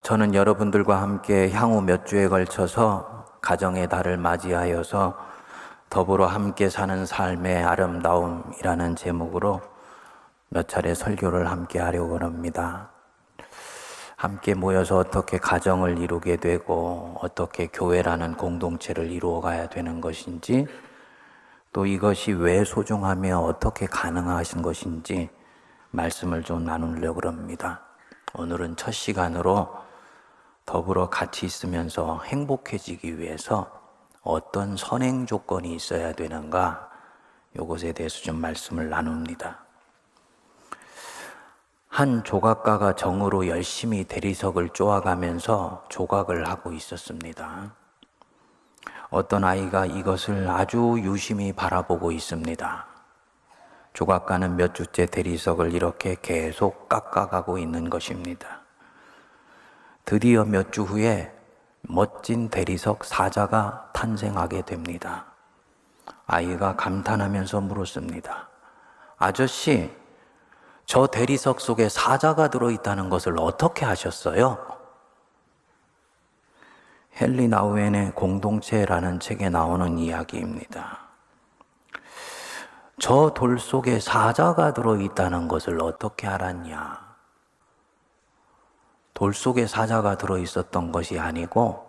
저는 여러분들과 함께 향후 몇 주에 걸쳐서 가정의 달을 맞이하여서 더불어 함께 사는 삶의 아름다움이라는 제목으로 몇 차례 설교를 함께 하려고 합니다. 함께 모여서 어떻게 가정을 이루게 되고 어떻게 교회라는 공동체를 이루어 가야 되는 것인지, 또 이것이 왜 소중하며 어떻게 가능하신 것인지 말씀을 좀 나누려고 합니다. 오늘은 첫 시간으로 더불어 같이 있으면서 행복해지기 위해서 어떤 선행 조건이 있어야 되는가, 이것에 대해서 좀 말씀을 나눕니다. 한 조각가가 정으로 열심히 대리석을 쪼아가면서 조각을 하고 있었습니다. 어떤 아이가 이것을 아주 유심히 바라보고 있습니다. 조각가는 몇 주째 대리석을 이렇게 계속 깎아가고 있는 것입니다. 드디어 몇 주 후에 멋진 대리석 사자가 탄생하게 됩니다. 아이가 감탄하면서 물었습니다. 아저씨, 저 대리석 속에 사자가 들어있다는 것을 어떻게 아셨어요? 헨리 나우엔의 공동체라는 책에 나오는 이야기입니다. 저 돌 속에 사자가 들어있다는 것을 어떻게 알았냐? 돌 속에 사자가 들어있었던 것이 아니고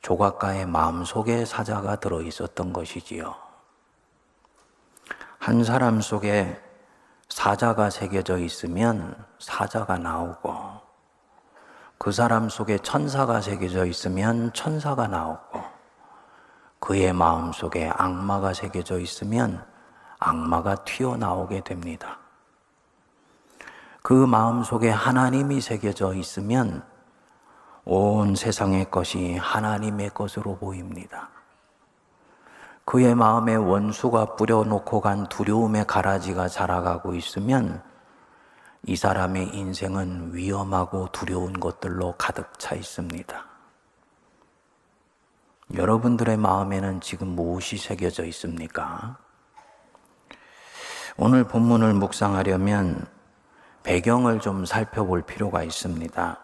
조각가의 마음속에 사자가 들어있었던 것이지요. 한 사람 속에 사자가 새겨져 있으면 사자가 나오고, 그 사람 속에 천사가 새겨져 있으면 천사가 나오고, 그의 마음 속에 악마가 새겨져 있으면 악마가 튀어나오게 됩니다. 그 마음 속에 하나님이 새겨져 있으면 온 세상의 것이 하나님의 것으로 보입니다. 그의 마음에 원수가 뿌려놓고 간 두려움의 가라지가 자라가고 있으면 이 사람의 인생은 위험하고 두려운 것들로 가득 차 있습니다. 여러분들의 마음에는 지금 무엇이 새겨져 있습니까? 오늘 본문을 묵상하려면 배경을 좀 살펴볼 필요가 있습니다.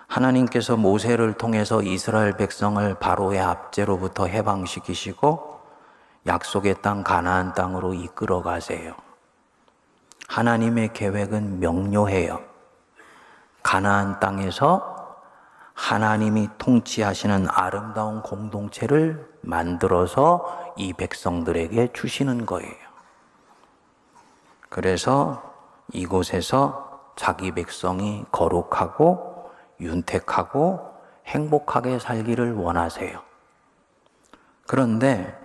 하나님께서 모세를 통해서 이스라엘 백성을 바로의 압제로부터 해방시키시고 약속의 땅 가나안 땅으로 이끌어 가세요. 하나님의 계획은 명료해요. 가나안 땅에서 하나님이 통치하시는 아름다운 공동체를 만들어서 이 백성들에게 주시는 거예요. 그래서 이곳에서 자기 백성이 거룩하고 윤택하고 행복하게 살기를 원하세요. 그런데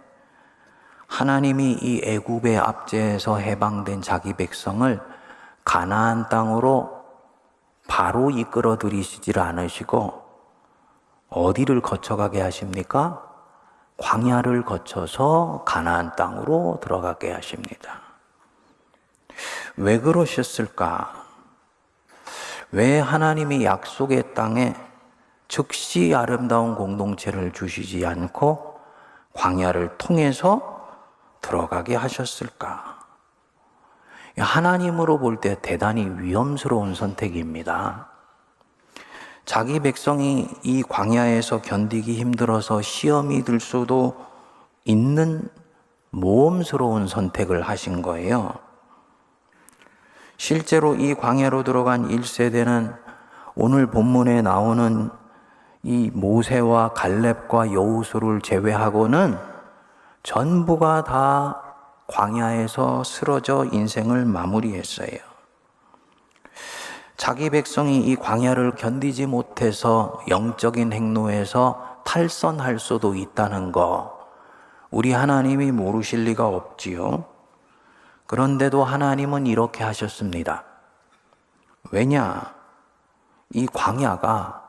하나님이 이 애굽의 압제에서 해방된 자기 백성을 가나안 땅으로 바로 이끌어 들이시질 않으시고 어디를 거쳐가게 하십니까? 광야를 거쳐서 가나안 땅으로 들어가게 하십니다. 왜 그러셨을까? 왜 하나님이 약속의 땅에 즉시 아름다운 공동체를 주시지 않고 광야를 통해서 들어가게 하셨을까? 하나님으로 볼 때 대단히 위험스러운 선택입니다. 자기 백성이 이 광야에서 견디기 힘들어서 시험이 들 수도 있는 모험스러운 선택을 하신 거예요. 실제로 이 광야로 들어간 1세대는 오늘 본문에 나오는 이 모세와 갈렙과 여호수를 제외하고는 전부가 다 광야에서 쓰러져 인생을 마무리했어요. 자기 백성이 이 광야를 견디지 못해서 영적인 행로에서 탈선할 수도 있다는 거, 우리 하나님이 모르실 리가 없지요. 그런데도 하나님은 이렇게 하셨습니다. 왜냐? 이 광야가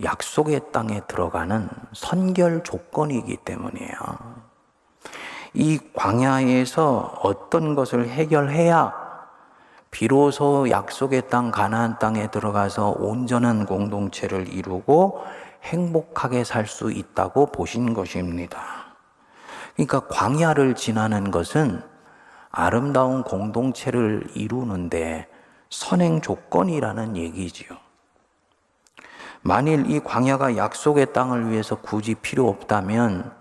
약속의 땅에 들어가는 선결 조건이기 때문이에요. 이 광야에서 어떤 것을 해결해야 비로소 약속의 땅 가나안 땅에 들어가서 온전한 공동체를 이루고 행복하게 살 수 있다고 보신 것입니다. 그러니까 광야를 지나는 것은 아름다운 공동체를 이루는데 선행 조건이라는 얘기지요. 만일 이 광야가 약속의 땅을 위해서 굳이 필요 없다면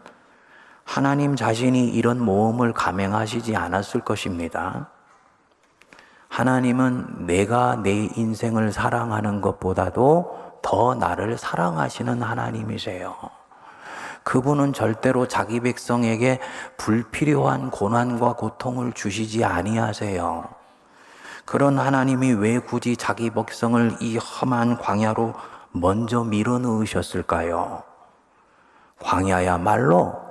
하나님 자신이 이런 모험을 감행하시지 않았을 것입니다. 하나님은 내가 내 인생을 사랑하는 것보다도 더 나를 사랑하시는 하나님이세요. 그분은 절대로 자기 백성에게 불필요한 고난과 고통을 주시지 아니하세요. 그런 하나님이 왜 굳이 자기 백성을 이 험한 광야로 먼저 밀어넣으셨을까요? 광야야말로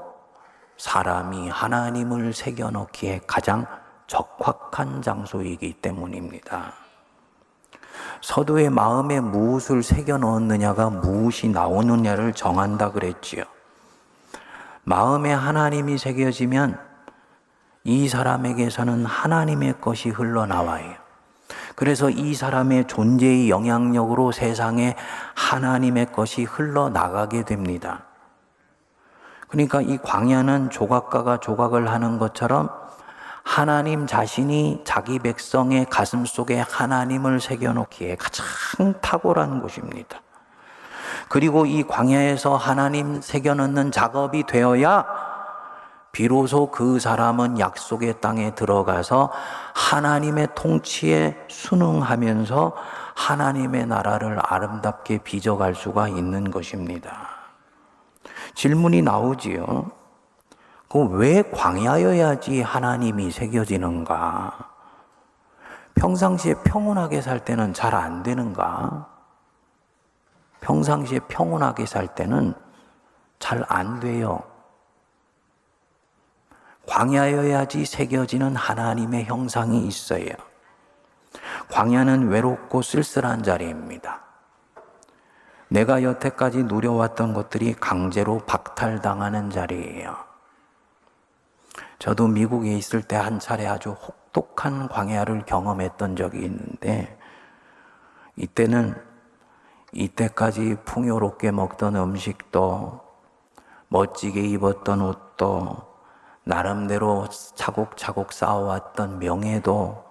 사람이 하나님을 새겨넣기에 가장 적확한 장소이기 때문입니다. 서도의 마음에 무엇을 새겨넣었느냐가 무엇이 나오느냐를 정한다 그랬지요. 마음에 하나님이 새겨지면 이 사람에게서는 하나님의 것이 흘러나와요. 그래서 이 사람의 존재의 영향력으로 세상에 하나님의 것이 흘러나가게 됩니다. 그러니까 이 광야는 조각가가 조각을 하는 것처럼 하나님 자신이 자기 백성의 가슴 속에 하나님을 새겨놓기에 가장 탁월한 곳입니다. 그리고 이 광야에서 하나님 새겨넣는 작업이 되어야 비로소 그 사람은 약속의 땅에 들어가서 하나님의 통치에 순응하면서 하나님의 나라를 아름답게 빚어갈 수가 있는 것입니다. 질문이 나오지요. 왜 광야여야지 하나님이 새겨지는가? 평상시에 평온하게 살 때는 잘 안 되는가? 평상시에 평온하게 살 때는 잘 안 돼요. 광야여야지 새겨지는 하나님의 형상이 있어요. 광야는 외롭고 쓸쓸한 자리입니다. 내가 여태까지 누려왔던 것들이 강제로 박탈당하는 자리예요. 저도 미국에 있을 때 한 차례 아주 혹독한 광야를 경험했던 적이 있는데, 이때까지 풍요롭게 먹던 음식도, 멋지게 입었던 옷도, 나름대로 차곡차곡 쌓아왔던 명예도,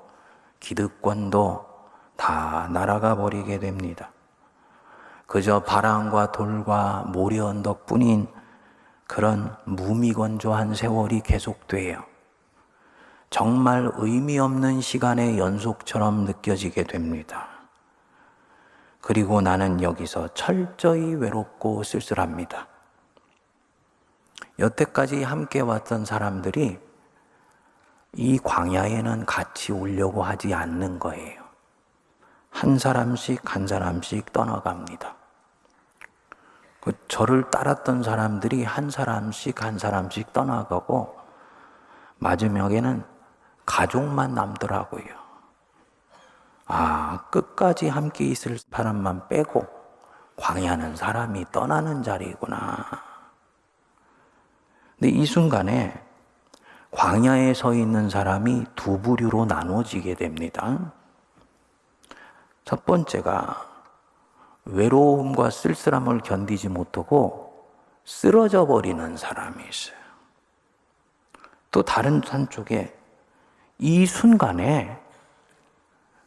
기득권도 다 날아가 버리게 됩니다. 그저 바람과 돌과 모래 언덕뿐인 그런 무미건조한 세월이 계속돼요. 정말 의미 없는 시간의 연속처럼 느껴지게 됩니다. 그리고 나는 여기서 철저히 외롭고 쓸쓸합니다. 여태까지 함께 왔던 사람들이 이 광야에는 같이 오려고 하지 않는 거예요. 한 사람씩 떠나갑니다. 저를 따랐던 사람들이 한 사람씩 떠나가고 마지막에는 가족만 남더라고요. 끝까지 함께 있을 사람만 빼고 광야는 사람이 떠나는 자리구나. 근데 이 순간에 광야에 서 있는 사람이 두 부류로 나눠지게 됩니다. 첫 번째가 외로움과 쓸쓸함을 견디지 못하고 쓰러져 버리는 사람이 있어요. 또 다른 한쪽에 이 순간에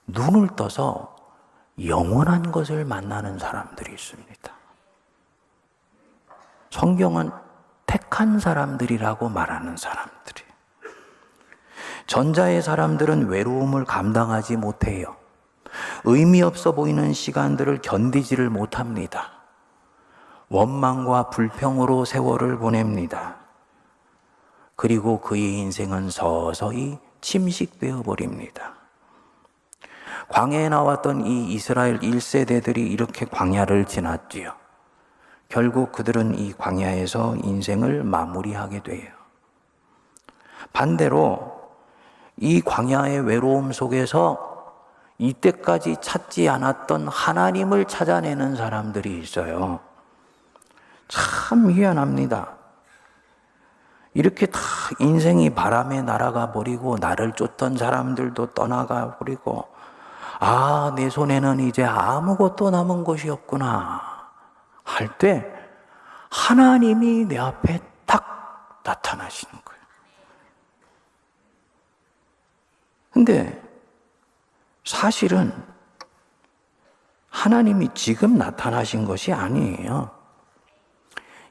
눈을 떠서 영원한 것을 만나는 사람들이 있습니다. 성경은 택한 사람들이라고 말하는 사람들이. 전자의 사람들은 외로움을 감당하지 못해요. 의미 없어 보이는 시간들을 견디지를 못합니다. 원망과 불평으로 세월을 보냅니다. 그리고 그의 인생은 서서히 침식되어 버립니다. 광야에 나왔던 이 이스라엘 1세대들이 이렇게 광야를 지났지요. 결국 그들은 이 광야에서 인생을 마무리하게 돼요. 반대로 이 광야의 외로움 속에서 이때까지 찾지 않았던 하나님을 찾아내는 사람들이 있어요. 참 희한합니다. 이렇게 다 인생이 바람에 날아가 버리고 나를 쫓던 사람들도 떠나가 버리고 내 손에는 이제 아무것도 남은 것이 없구나 할 때 하나님이 내 앞에 딱 나타나시는 거예요. 근데 사실은 하나님이 지금 나타나신 것이 아니에요.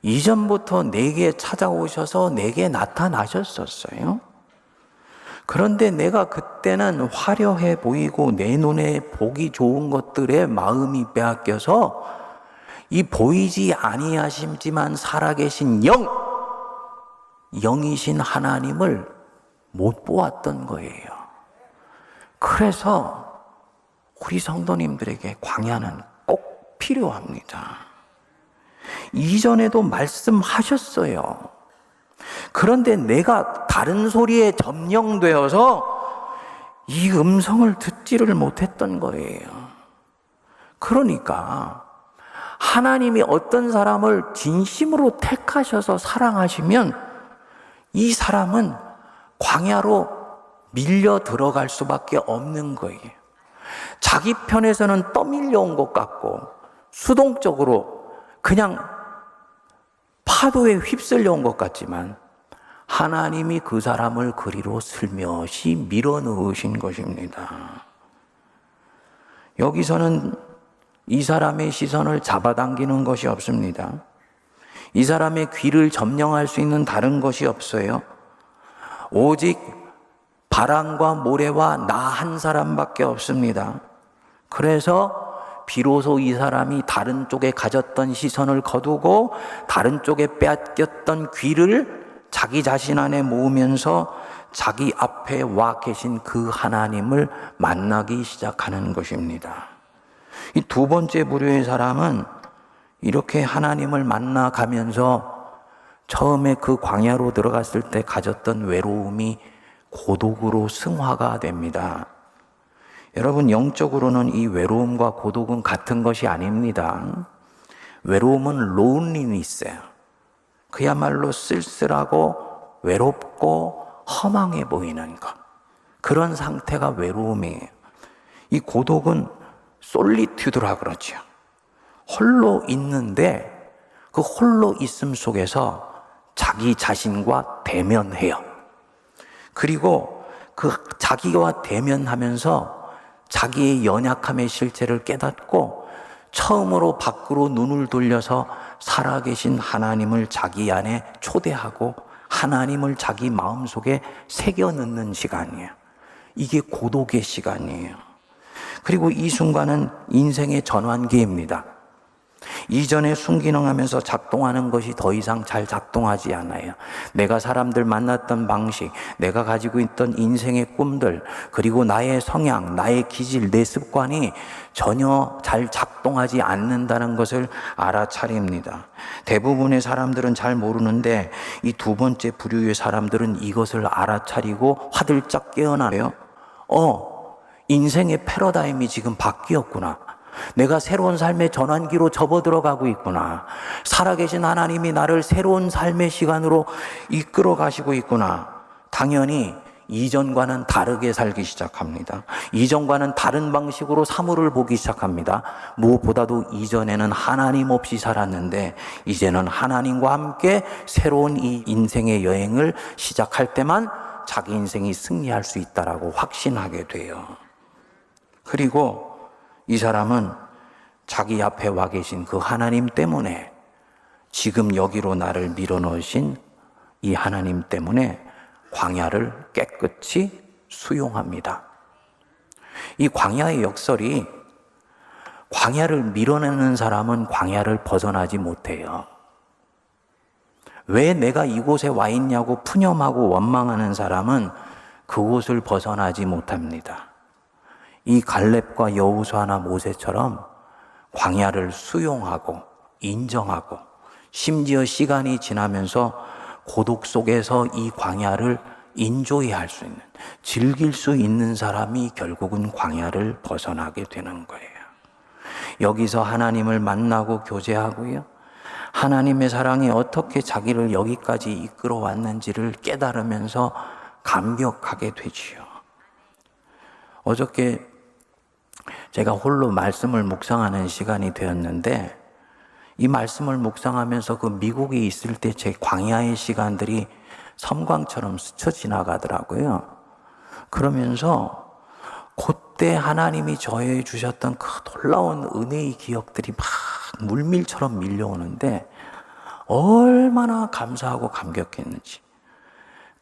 이전부터 내게 찾아오셔서 내게 나타나셨었어요. 그런데 내가 그때는 화려해 보이고 내 눈에 보기 좋은 것들에 마음이 빼앗겨서 이 보이지 아니하시지만 살아계신 영이신 하나님을 못 보았던 거예요. 그래서 우리 성도님들에게 광야는 꼭 필요합니다. 이전에도 말씀하셨어요. 그런데 내가 다른 소리에 점령되어서 이 음성을 듣지를 못했던 거예요. 그러니까 하나님이 어떤 사람을 진심으로 택하셔서 사랑하시면 이 사람은 광야로 밀려 들어갈 수밖에 없는 거예요. 자기 편에서는 떠밀려온 것 같고 수동적으로 그냥 파도에 휩쓸려 온 것 같지만 하나님이 그 사람을 그리로 슬며시 밀어넣으신 것입니다. 여기서는 이 사람의 시선을 잡아당기는 것이 없습니다. 이 사람의 귀를 점령할 수 있는 다른 것이 없어요. 오직 바람과 모래와 나 한 사람밖에 없습니다. 그래서 비로소 이 사람이 다른 쪽에 가졌던 시선을 거두고 다른 쪽에 빼앗겼던 귀를 자기 자신 안에 모으면서 자기 앞에 와 계신 그 하나님을 만나기 시작하는 것입니다. 이 두 번째 부류의 사람은 이렇게 하나님을 만나가면서 처음에 그 광야로 들어갔을 때 가졌던 외로움이 고독으로 승화가 됩니다. 여러분, 영적으로는 이 외로움과 고독은 같은 것이 아닙니다. 외로움은 loneliness예요. 그야말로 쓸쓸하고 외롭고 허망해 보이는 것. 그런 상태가 외로움이에요. 이 고독은 솔리튜드라 그러죠. 홀로 있는데 그 홀로 있음 속에서 자기 자신과 대면해요. 그리고 그 자기와 대면하면서 자기의 연약함의 실체를 깨닫고 처음으로 밖으로 눈을 돌려서 살아계신 하나님을 자기 안에 초대하고 하나님을 자기 마음속에 새겨 넣는 시간이에요. 이게 고독의 시간이에요. 그리고 이 순간은 인생의 전환기입니다. 이전에 순기능하면서 작동하는 것이 더 이상 잘 작동하지 않아요. 내가 사람들 만났던 방식, 내가 가지고 있던 인생의 꿈들, 그리고 나의 성향, 나의 기질, 내 습관이 전혀 잘 작동하지 않는다는 것을 알아차립니다. 대부분의 사람들은 잘 모르는데 이 두 번째 부류의 사람들은 이것을 알아차리고 화들짝 깨어나요. 인생의 패러다임이 지금 바뀌었구나. 내가 새로운 삶의 전환기로 접어들어가고 있구나. 살아계신 하나님이 나를 새로운 삶의 시간으로 이끌어 가시고 있구나. 당연히 이전과는 다르게 살기 시작합니다. 이전과는 다른 방식으로 사물을 보기 시작합니다. 무엇보다도 이전에는 하나님 없이 살았는데 이제는 하나님과 함께 새로운 이 인생의 여행을 시작할 때만 자기 인생이 승리할 수 있다라고 확신하게 돼요. 그리고 이 사람은 자기 앞에 와 계신 그 하나님 때문에, 지금 여기로 나를 밀어넣으신 이 하나님 때문에 광야를 깨끗이 수용합니다. 이 광야의 역설이, 광야를 밀어내는 사람은 광야를 벗어나지 못해요. 왜 내가 이곳에 와 있냐고 푸념하고 원망하는 사람은 그곳을 벗어나지 못합니다. 이 갈렙과 여호수아나 모세처럼 광야를 수용하고 인정하고 심지어 시간이 지나면서 고독 속에서 이 광야를 인조이할 수 있는, 즐길 수 있는 사람이 결국은 광야를 벗어나게 되는 거예요. 여기서 하나님을 만나고 교제하고요, 하나님의 사랑이 어떻게 자기를 여기까지 이끌어 왔는지를 깨달으면서 감격하게 되지요. 어저께 제가 홀로 말씀을 묵상하는 시간이 되었는데, 이 말씀을 묵상하면서 그 미국에 있을 때 제 광야의 시간들이 섬광처럼 스쳐 지나가더라고요. 그러면서 곧 그때 하나님이 저에게 주셨던 그 놀라운 은혜의 기억들이 막 물밀처럼 밀려오는데 얼마나 감사하고 감격했는지.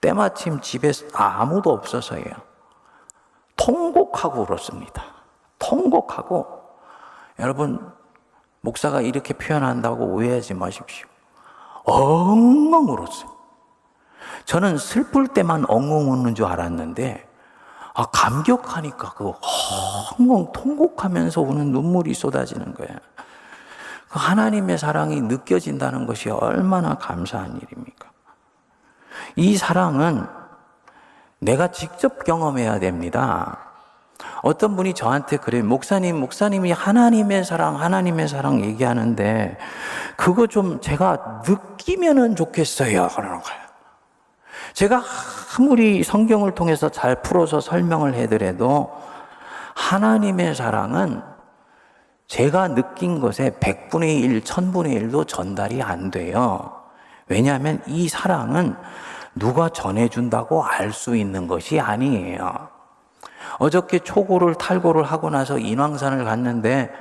때마침 집에 아무도 없어서요. 통곡하고 울었습니다. 통곡하고. 여러분, 목사가 이렇게 표현한다고 오해하지 마십시오. 엉엉 울었어요. 저는 슬플 때만 엉엉 우는 줄 알았는데 감격하니까 그 엉엉 통곡하면서 우는 눈물이 쏟아지는 거예요. 그 하나님의 사랑이 느껴진다는 것이 얼마나 감사한 일입니까? 이 사랑은 내가 직접 경험해야 됩니다. 어떤 분이 저한테 그래요. 목사님이 하나님의 사랑 얘기하는데 그거 좀 제가 느끼면은 좋겠어요. 그러는 거예요. 제가 아무리 성경을 통해서 잘 풀어서 설명을 해드려도 하나님의 사랑은 제가 느낀 것의 100분의 1, 1000분의 1도 전달이 안 돼요. 왜냐하면 이 사랑은 누가 전해준다고 알 수 있는 것이 아니에요. 어저께 초고를 탈고를 하고 나서 인왕산을 갔는데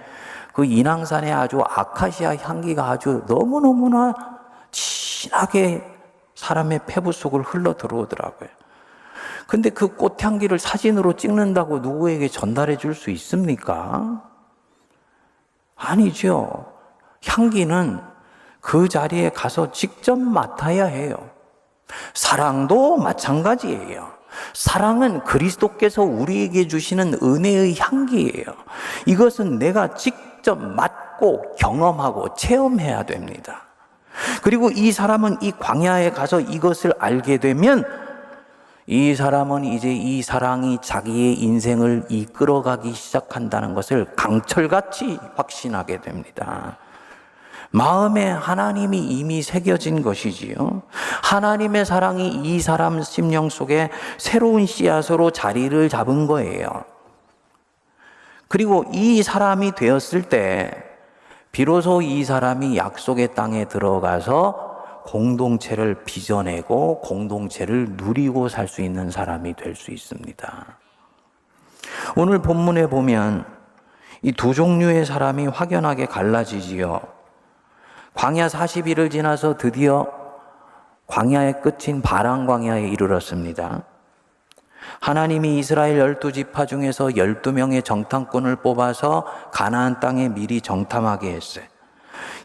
그 인왕산에 아주 아카시아 향기가 아주 너무너무나 진하게 사람의 폐부 속을 흘러 들어오더라고요. 근데 그 꽃향기를 사진으로 찍는다고 누구에게 전달해 줄 수 있습니까? 아니죠. 향기는 그 자리에 가서 직접 맡아야 해요. 사랑도 마찬가지예요. 사랑은 그리스도께서 우리에게 주시는 은혜의 향기예요. 이것은 내가 직접 맡고 경험하고 체험해야 됩니다. 그리고 이 사람은 이 광야에 가서 이것을 알게 되면 이 사람은 이제 이 사랑이 자기의 인생을 이끌어가기 시작한다는 것을 강철같이 확신하게 됩니다. 마음에 하나님이 이미 새겨진 것이지요. 하나님의 사랑이 이 사람 심령 속에 새로운 씨앗으로 자리를 잡은 거예요. 그리고 이 사람이 되었을 때 비로소 이 사람이 약속의 땅에 들어가서 공동체를 빚어내고 공동체를 누리고 살 수 있는 사람이 될 수 있습니다. 오늘 본문에 보면 이 두 종류의 사람이 확연하게 갈라지지요. 광야 40일을 지나서 드디어 광야의 끝인 바란 광야에 이르렀습니다. 하나님이 이스라엘 12지파 중에서 12명의 정탐꾼을 뽑아서 가나안 땅에 미리 정탐하게 했어요.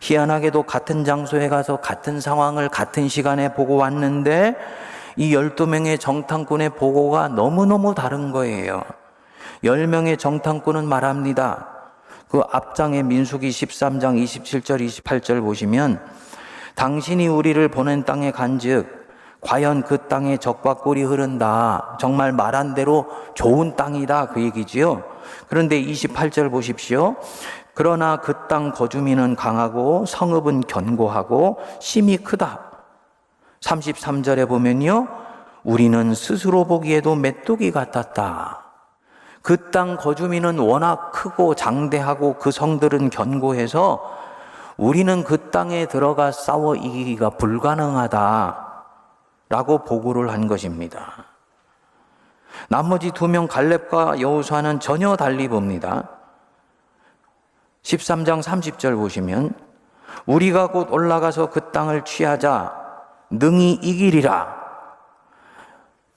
희한하게도 같은 장소에 가서 같은 상황을 같은 시간에 보고 왔는데 이 12명의 정탐꾼의 보고가 너무너무 다른 거예요. 10명의 정탐꾼은 말합니다. 그 앞장에 민수기 13장 27절 28절 보시면 당신이 우리를 보낸 땅에 간즉 과연 그 땅에 젖과 꿀이 흐른다. 정말 말한 대로 좋은 땅이다. 그 얘기지요. 그런데 28절 보십시오. 그러나 그 땅 거주민은 강하고 성읍은 견고하고 심이 크다. 33절에 보면요. 우리는 스스로 보기에도 메뚜기 같았다. 그 땅 거주민은 워낙 크고 장대하고 그 성들은 견고해서 우리는 그 땅에 들어가 싸워 이기기가 불가능하다. 라고 보고를 한 것입니다. 나머지 2명 갈렙과 여호수아는 전혀 달리 봅니다. 13장 30절 보시면 우리가 곧 올라가서 그 땅을 취하자 능히 이기리라.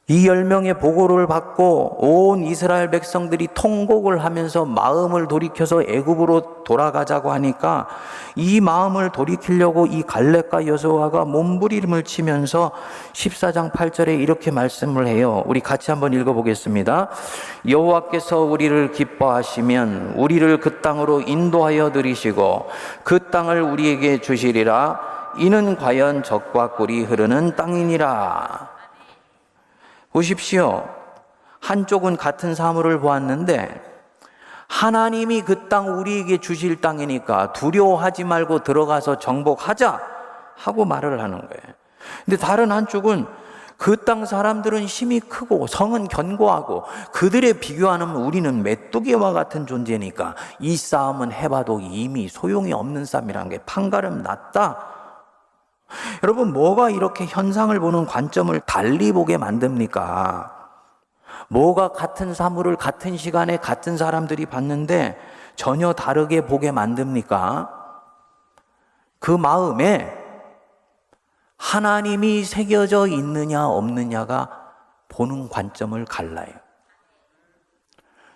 이 10명의 보고를 받고 온 이스라엘 백성들이 통곡을 하면서 마음을 돌이켜서 애굽으로 돌아가자고 하니까 이 마음을 돌이키려고 이 갈렙과 여호수아가 몸부림을 치면서 14장 8절에 이렇게 말씀을 해요. 우리 같이 한번 읽어보겠습니다. 여호와께서 우리를 기뻐하시면 우리를 그 땅으로 인도하여 들이시고 그 땅을 우리에게 주시리라. 이는 과연 젖과 꿀이 흐르는 땅이니라. 보십시오. 한쪽은 같은 사물을 보았는데 하나님이 그 땅 우리에게 주실 땅이니까 두려워하지 말고 들어가서 정복하자 하고 말을 하는 거예요. 근데 다른 한쪽은 그 땅 사람들은 힘이 크고 성은 견고하고 그들에 비교하면 우리는 메뚜기와 같은 존재니까 이 싸움은 해봐도 이미 소용이 없는 싸움이라는 게 판가름 났다. 여러분, 뭐가 이렇게 현상을 보는 관점을 달리 보게 만듭니까? 뭐가 같은 사물을 같은 시간에 같은 사람들이 봤는데 전혀 다르게 보게 만듭니까? 그 마음에 하나님이 새겨져 있느냐 없느냐가 보는 관점을 갈라요.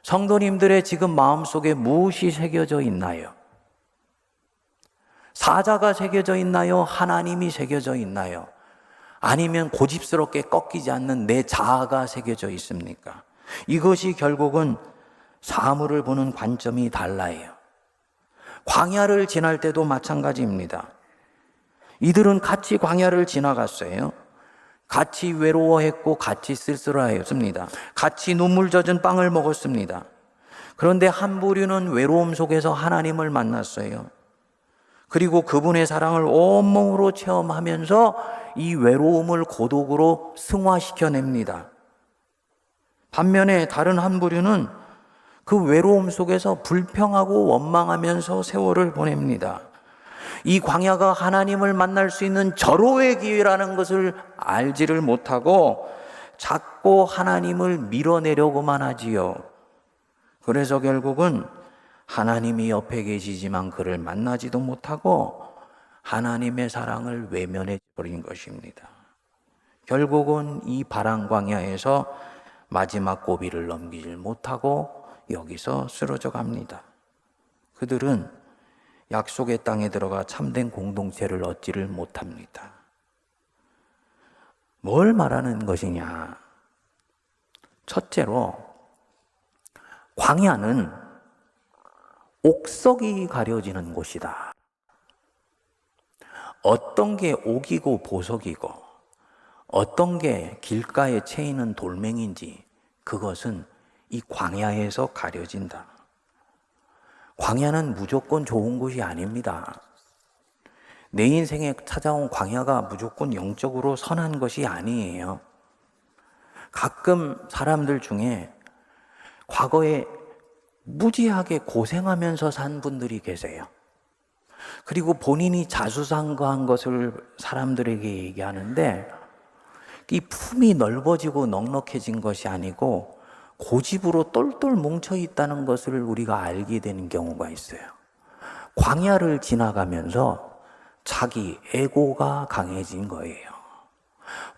성도님들의 지금 마음속에 무엇이 새겨져 있나요? 사자가 새겨져 있나요? 하나님이 새겨져 있나요? 아니면 고집스럽게 꺾이지 않는 내 자아가 새겨져 있습니까? 이것이 결국은 사물을 보는 관점이 달라요. 광야를 지날 때도 마찬가지입니다. 이들은 같이 광야를 지나갔어요. 같이 외로워했고 같이 쓸쓸하였습니다. 같이 눈물 젖은 빵을 먹었습니다. 그런데 한 부류는 외로움 속에서 하나님을 만났어요. 그리고 그분의 사랑을 온몸으로 체험하면서 이 외로움을 고독으로 승화시켜냅니다. 반면에 다른 한 부류는 그 외로움 속에서 불평하고 원망하면서 세월을 보냅니다. 이 광야가 하나님을 만날 수 있는 절호의 기회라는 것을 알지를 못하고 자꾸 하나님을 밀어내려고만 하지요. 그래서 결국은 하나님이 옆에 계시지만 그를 만나지도 못하고 하나님의 사랑을 외면해 버린 것입니다. 결국은 이 바람 광야에서 마지막 고비를 넘기질 못하고 여기서 쓰러져 갑니다. 그들은 약속의 땅에 들어가 참된 공동체를 얻지를 못합니다. 뭘 말하는 것이냐? 첫째로 광야는 옥석이 가려지는 곳이다. 어떤 게 옥이고 보석이고 어떤 게 길가에 채이는 돌멩인지 그것은 이 광야에서 가려진다. 광야는 무조건 좋은 곳이 아닙니다. 내 인생에 찾아온 광야가 무조건 영적으로 선한 것이 아니에요. 가끔 사람들 중에 과거에 무지하게 고생하면서 산 분들이 계세요. 그리고 본인이 자수성가한 것을 사람들에게 얘기하는데 이 품이 넓어지고 넉넉해진 것이 아니고 고집으로 똘똘 뭉쳐 있다는 것을 우리가 알게 되는 경우가 있어요. 광야를 지나가면서 자기 에고가 강해진 거예요.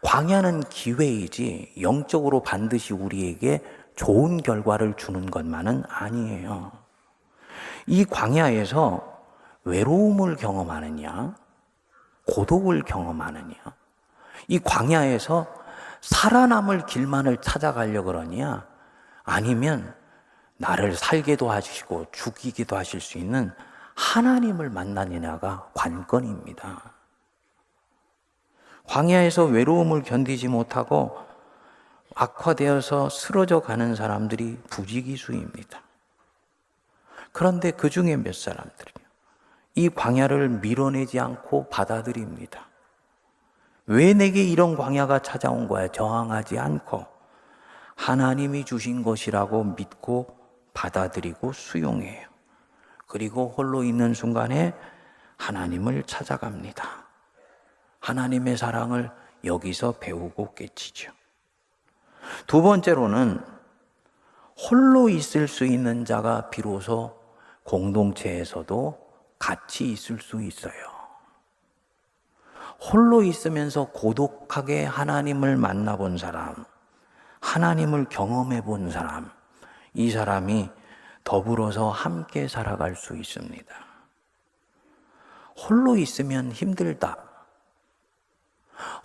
광야는 기회이지 영적으로 반드시 우리에게 좋은 결과를 주는 것만은 아니에요. 이 광야에서 외로움을 경험하느냐, 고독을 경험하느냐, 이 광야에서 살아남을 길만을 찾아가려고 그러냐, 아니면 나를 살게도 하시고 죽이기도 하실 수 있는 하나님을 만나느냐가 관건입니다. 광야에서 외로움을 견디지 못하고 악화되어서 쓰러져 가는 사람들이 부지기수입니다. 그런데 그 중에 몇 사람들이요, 이 광야를 밀어내지 않고 받아들입니다. 왜 내게 이런 광야가 찾아온 거야? 저항하지 않고 하나님이 주신 것이라고 믿고 받아들이고 수용해요. 그리고 홀로 있는 순간에 하나님을 찾아갑니다. 하나님의 사랑을 여기서 배우고 깨치죠. 두 번째로는 홀로 있을 수 있는 자가 비로소 공동체에서도 같이 있을 수 있어요. 홀로 있으면서 고독하게 하나님을 만나본 사람, 하나님을 경험해 본 사람, 이 사람이 더불어서 함께 살아갈 수 있습니다. 홀로 있으면 힘들다.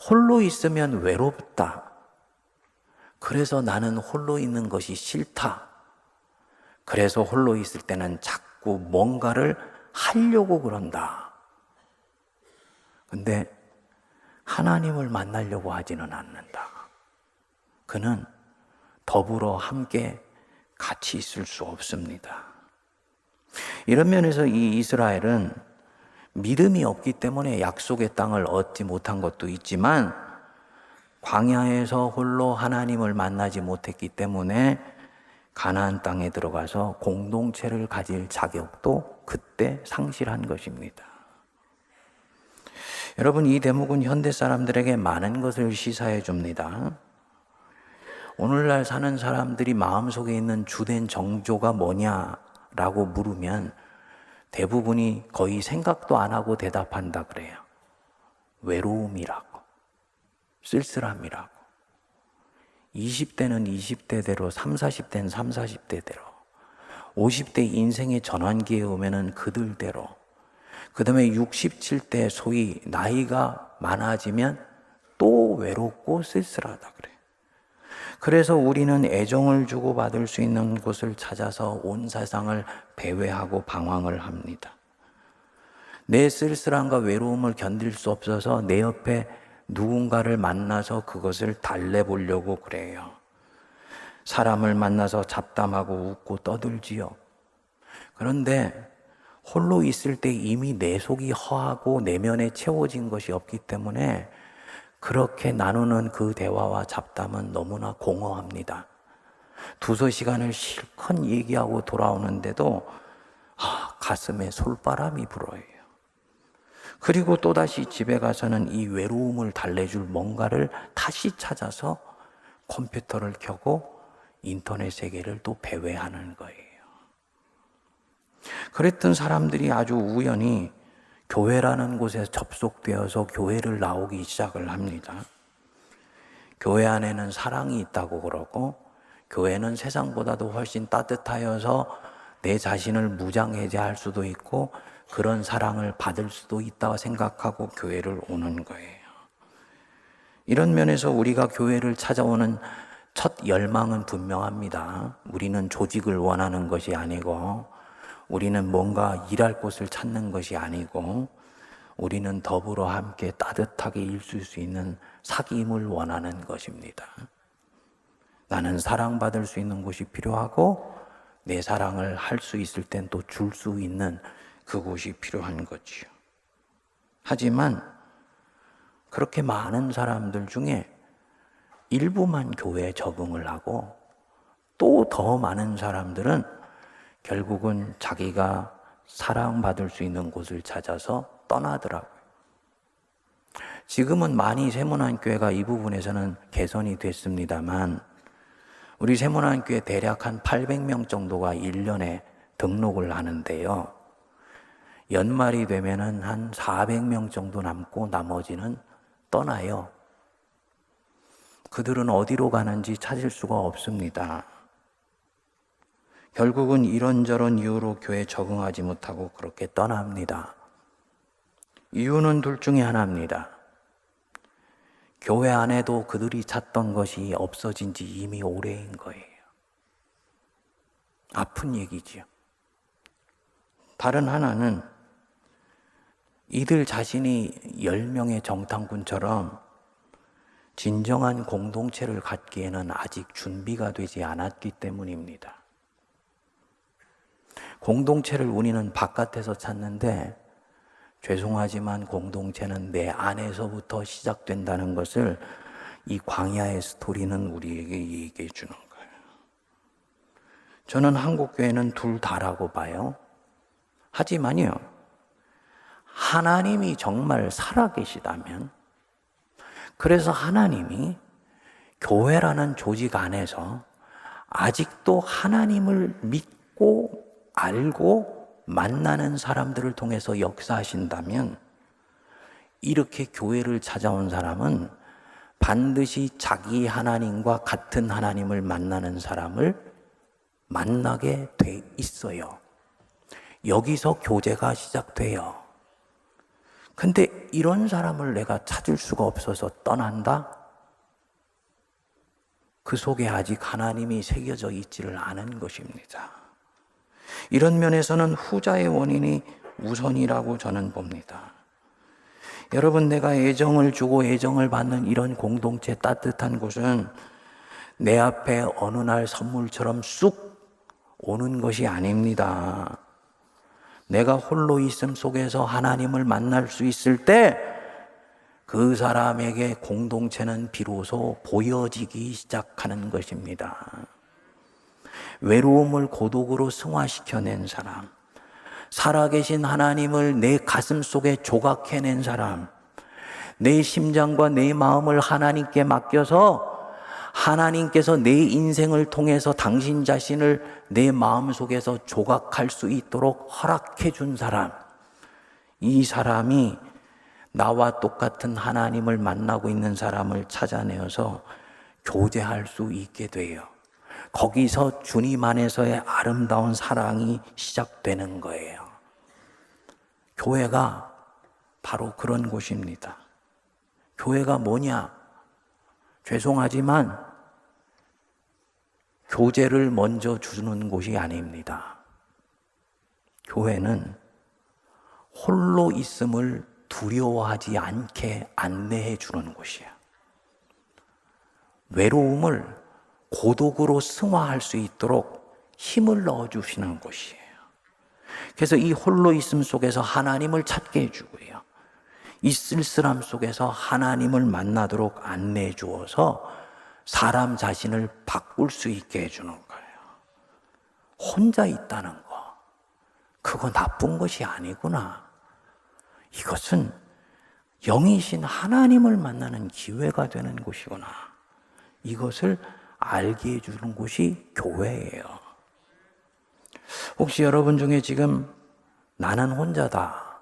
홀로 있으면 외롭다. 그래서 나는 홀로 있는 것이 싫다. 그래서 홀로 있을 때는 자꾸 뭔가를 하려고 그런다. 근데 하나님을 만나려고 하지는 않는다. 그는 더불어 함께 같이 있을 수 없습니다. 이런 면에서 이 이스라엘은 믿음이 없기 때문에 약속의 땅을 얻지 못한 것도 있지만 광야에서 홀로 하나님을 만나지 못했기 때문에 가나안 땅에 들어가서 공동체를 가질 자격도 그때 상실한 것입니다. 여러분, 이 대목은 현대 사람들에게 많은 것을 시사해 줍니다. 오늘날 사는 사람들이 마음속에 있는 주된 정조가 뭐냐라고 물으면 대부분이 거의 생각도 안 하고 대답한다 그래요. 외로움이라고, 쓸쓸함이라고. 20대는 20대대로, 30, 40대는 30, 40대대로, 50대 인생의 전환기에 오면은 그들대로, 그 다음에 67대 소위 나이가 많아지면 또 외롭고 쓸쓸하다 그래. 그래서 우리는 애정을 주고받을 수 있는 곳을 찾아서 온 세상을 배회하고 방황을 합니다. 내 쓸쓸함과 외로움을 견딜 수 없어서 내 옆에 누군가를 만나서 그것을 달래보려고 그래요. 사람을 만나서 잡담하고 웃고 떠들지요. 그런데 홀로 있을 때 이미 내 속이 허하고 내면에 채워진 것이 없기 때문에 그렇게 나누는 그 대화와 잡담은 너무나 공허합니다. 두세 시간을 실컷 얘기하고 돌아오는데도 가슴에 솔바람이 불어요. 그리고 또다시 집에 가서는 이 외로움을 달래줄 뭔가를 다시 찾아서 컴퓨터를 켜고 인터넷 세계를 또 배회하는 거예요. 그랬던 사람들이 아주 우연히 교회라는 곳에 접속되어서 교회를 나오기 시작을 합니다. 교회 안에는 사랑이 있다고 그러고, 교회는 세상보다도 훨씬 따뜻하여서 내 자신을 무장해제할 수도 있고 그런 사랑을 받을 수도 있다고 생각하고 교회를 오는 거예요. 이런 면에서 우리가 교회를 찾아오는 첫 열망은 분명합니다. 우리는 조직을 원하는 것이 아니고, 우리는 뭔가 일할 곳을 찾는 것이 아니고, 우리는 더불어 함께 따뜻하게 있을 수 있는 사귐을 원하는 것입니다. 나는 사랑받을 수 있는 곳이 필요하고, 내 사랑을 할 수 있을 땐 또 줄 수 있는 그곳이 필요한 거지요. 하지만 그렇게 많은 사람들 중에 일부만 교회에 적응을 하고, 또 더 많은 사람들은 결국은 자기가 사랑받을 수 있는 곳을 찾아서 떠나더라고요. 지금은 많이 세문안교회가 이 부분에서는 개선이 됐습니다만, 우리 세문안교회 대략 한 800명 정도가 1년에 등록을 하는데요. 연말이 되면은 한 400명 정도 남고 나머지는 떠나요. 그들은 어디로 가는지 찾을 수가 없습니다. 결국은 이런저런 이유로 교회에 적응하지 못하고 그렇게 떠납니다. 이유는 둘 중에 하나입니다. 교회 안에도 그들이 찾던 것이 없어진 지 이미 오래인 거예요. 아픈 얘기지요. 다른 하나는 이들 자신이 10명의 정탐꾼처럼 진정한 공동체를 갖기에는 아직 준비가 되지 않았기 때문입니다. 공동체를 우리는 바깥에서 찾는데, 죄송하지만 공동체는 내 안에서부터 시작된다는 것을 이 광야의 스토리는 우리에게 얘기해 주는 거예요. 저는 한국교회는 둘 다라고 봐요. 하지만요, 하나님이 정말 살아계시다면, 그래서 하나님이 교회라는 조직 안에서 아직도 하나님을 믿고 알고 만나는 사람들을 통해서 역사하신다면, 이렇게 교회를 찾아온 사람은 반드시 자기 하나님과 같은 하나님을 만나는 사람을 만나게 돼 있어요. 여기서 교제가 시작돼요. 근데 이런 사람을 내가 찾을 수가 없어서 떠난다? 그 속에 아직 하나님이 새겨져 있지를 않은 것입니다. 이런 면에서는 후자의 원인이 우선이라고 저는 봅니다. 여러분, 내가 애정을 주고 애정을 받는 이런 공동체 따뜻한 곳은 내 앞에 어느 날 선물처럼 쑥 오는 것이 아닙니다. 내가 홀로 있음 속에서 하나님을 만날 수 있을 때 그 사람에게 공동체는 비로소 보여지기 시작하는 것입니다. 외로움을 고독으로 승화시켜낸 사람, 살아계신 하나님을 내 가슴 속에 조각해낸 사람, 내 심장과 내 마음을 하나님께 맡겨서 하나님께서 내 인생을 통해서 당신 자신을 내 마음속에서 조각할 수 있도록 허락해 준 사람, 이 사람이 나와 똑같은 하나님을 만나고 있는 사람을 찾아내어서 교제할 수 있게 돼요. 거기서 주님 안에서의 아름다운 사랑이 시작되는 거예요. 교회가 바로 그런 곳입니다. 교회가 뭐냐? 죄송하지만 교제를 먼저 주는 곳이 아닙니다. 교회는 홀로 있음을 두려워하지 않게 안내해 주는 곳이야. 외로움을 고독으로 승화할 수 있도록 힘을 넣어주시는 곳이에요. 그래서 이 홀로 있음 속에서 하나님을 찾게 해주고요. 이 쓸쓸함 속에서 하나님을 만나도록 안내해 주어서 사람 자신을 바꿀 수 있게 해주는 거예요. 혼자 있다는 거, 그거 나쁜 것이 아니구나. 이것은 영이신 하나님을 만나는 기회가 되는 곳이구나. 이것을 알게 해주는 곳이 교회예요. 혹시 여러분 중에 지금 나는 혼자다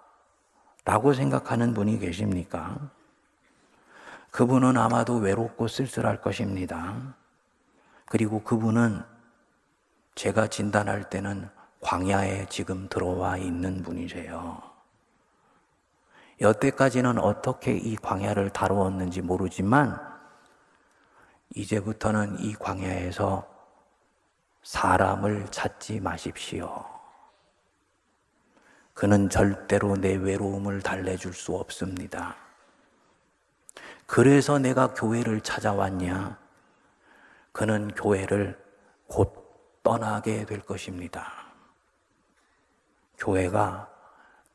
라고 생각하는 분이 계십니까? 그분은 아마도 외롭고 쓸쓸할 것입니다. 그리고 그분은 제가 진단할 때는 광야에 지금 들어와 있는 분이세요. 여태까지는 어떻게 이 광야를 다루었는지 모르지만 이제부터는 이 광야에서 사람을 찾지 마십시오. 그는 절대로 내 외로움을 달래줄 수 없습니다. 그래서 내가 교회를 찾아왔냐? 그는 교회를 곧 떠나게 될 것입니다. 교회가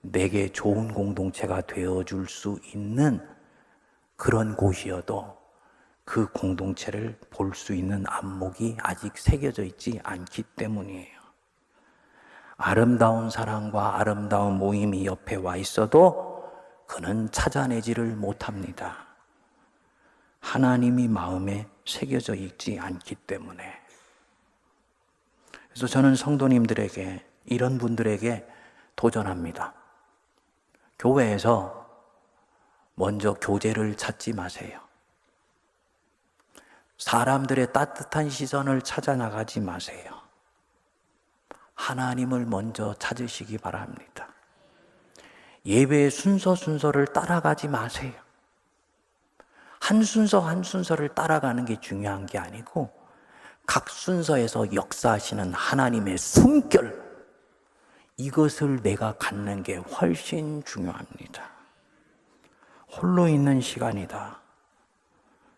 내게 좋은 공동체가 되어줄 수 있는 그런 곳이어도 그 공동체를 볼 수 있는 안목이 아직 새겨져 있지 않기 때문이에요. 아름다운 사랑과 아름다운 모임이 옆에 와 있어도 그는 찾아내지를 못합니다. 하나님이 마음에 새겨져 있지 않기 때문에. 그래서 저는 성도님들에게, 이런 분들에게 도전합니다. 교회에서 먼저 교제를 찾지 마세요. 사람들의 따뜻한 시선을 찾아 나가지 마세요. 하나님을 먼저 찾으시기 바랍니다. 예배의 순서를 따라가지 마세요. 한 순서 한 순서를 따라가는 게 중요한 게 아니고 각 순서에서 역사하시는 하나님의 숨결, 이것을 내가 갖는 게 훨씬 중요합니다. 홀로 있는 시간이다.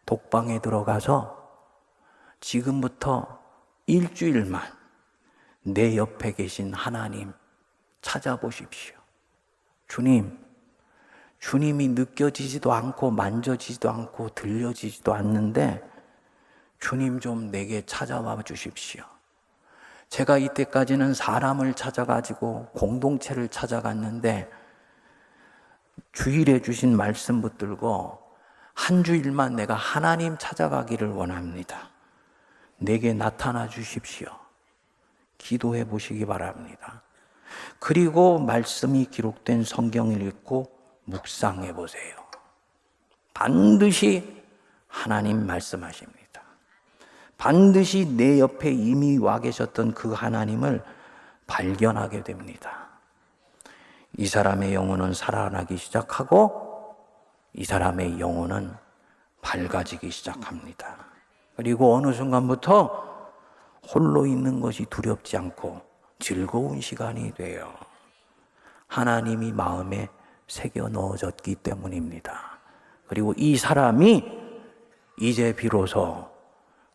독방에 들어가서 지금부터 일주일만 내 옆에 계신 하나님 찾아보십시오. 주님이 느껴지지도 않고 만져지지도 않고 들려지지도 않는데 주님 좀 내게 찾아와 주십시오. 제가 이때까지는 사람을 찾아가지고 공동체를 찾아갔는데 주일에 주신 말씀 붙들고 한 주일만 내가 하나님 찾아가기를 원합니다. 내게 나타나 주십시오. 기도해 보시기 바랍니다. 그리고 말씀이 기록된 성경을 읽고 묵상해 보세요. 반드시 하나님 말씀하십니다. 반드시 내 옆에 이미 와 계셨던 그 하나님을 발견하게 됩니다. 이 사람의 영혼은 살아나기 시작하고 이 사람의 영혼은 밝아지기 시작합니다. 그리고 어느 순간부터 홀로 있는 것이 두렵지 않고 즐거운 시간이 돼요. 하나님이 마음에 새겨 넣어졌기 때문입니다. 그리고 이 사람이 이제 비로소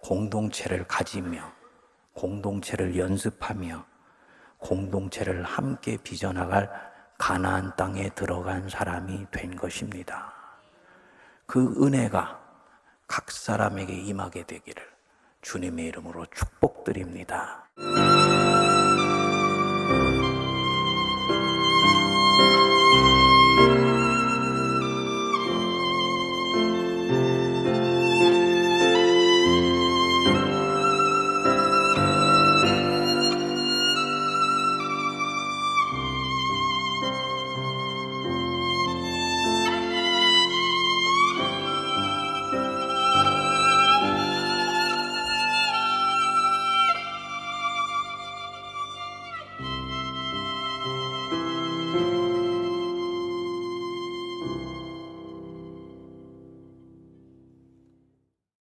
공동체를 가지며 공동체를 연습하며 공동체를 함께 빚어나갈 가나안 땅에 들어간 사람이 된 것입니다. 그 은혜가 각 사람에게 임하게 되기를 주님의 이름으로 축복드립니다.